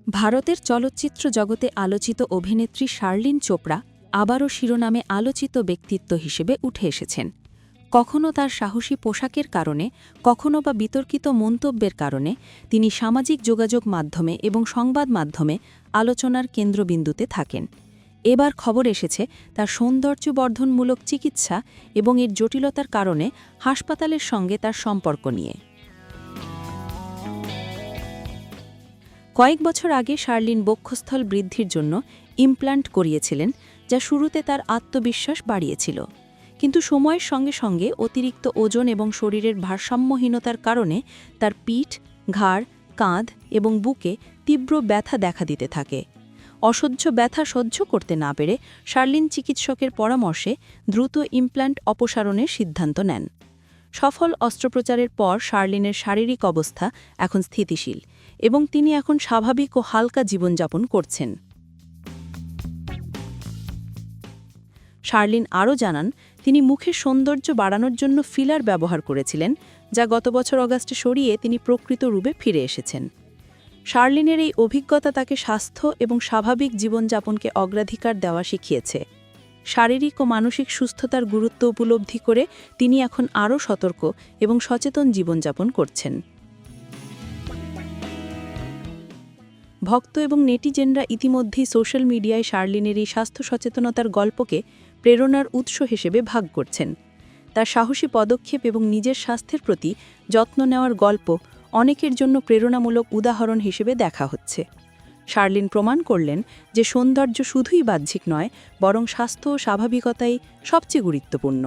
ভারতের চলচ্চিত্র জগতে আলোচিত অভিনেত্রী শার্লিন চোপড়া আবারও শিরোনামে আলোচিত ব্যক্তিত্ব হিসেবে উঠে এসেছেন। কখনো তার সাহসী পোশাকের কারণে, কখনো বা বিতর্কিত মন্তব্যের কারণে তিনি সামাজিক যোগাযোগ মাধ্যমে এবং সংবাদ মাধ্যমে আলোচনার কেন্দ্রবিন্দুতে থাকেন। এবার খবর এসেছে তার সৌন্দর্যবর্ধনমূলক চিকিৎসা এবং এর জটিলতার কারণে হাসপাতালের সঙ্গে তার সম্পর্ক নিয়ে। কয়েক বছর আগে শার্লিন বক্ষস্থল বৃদ্ধির জন্য ইমপ্ল্যান্ট করিয়েছিলেন, যা শুরুতে তার আত্মবিশ্বাস বাড়িয়েছিল। কিন্তু সময়ের সঙ্গে সঙ্গে অতিরিক্ত ওজন এবং শরীরের ভারসাম্যহীনতার কারণে তার পিঠ, ঘাড়, কাঁধ এবং বুকে তীব্র ব্যথা দেখা দিতে থাকে। অসহ্য ব্যথা সহ্য করতে না পেরে শার্লিন চিকিৎসকের পরামর্শে দ্রুত ইমপ্ল্যান্ট অপসারণের সিদ্ধান্ত নেন। সফল অস্ত্রোপচারের পর শার্লিনের শারীরিক অবস্থা এখন স্থিতিশীল এবং তিনি এখন স্বাভাবিক ও হালকা জীবনযাপন করছেন। শার্লিন আরও জানান, তিনি মুখের সৌন্দর্য বাড়ানোর জন্য ফিলার ব্যবহার করেছিলেন, যা গত বছর অগাস্টে সরিয়ে তিনি প্রকৃত রূপে ফিরে এসেছেন। শার্লিনের এই অভিজ্ঞতা তাকে স্বাস্থ্য এবং স্বাভাবিক জীবনযাপনকে অগ্রাধিকার দেওয়া শিখিয়েছে। শারীরিক ও মানসিক সুস্থতার গুরুত্ব উপলব্ধি করে তিনি এখন আরও সতর্ক এবং সচেতন জীবনযাপন করছেন। ভক্ত এবং নেটিজেনরা ইতিমধ্যেই সোশ্যাল মিডিয়ায় শার্লিনের এই স্বাস্থ্য সচেতনতার গল্পকে প্রেরণার উৎস হিসেবে ভাগ করছেন। তার সাহসী পদক্ষেপ এবং নিজের স্বাস্থ্যের প্রতি যত্ন নেওয়ার গল্প অনেকের জন্য প্রেরণামূলক উদাহরণ হিসেবে দেখা হচ্ছে। শার্লিন প্রমাণ করলেন যে সৌন্দর্য শুধুই বাহ্যিক নয়, বরং স্বাস্থ্য ও স্বাভাবিকতাই সবচেয়ে গুরুত্বপূর্ণ।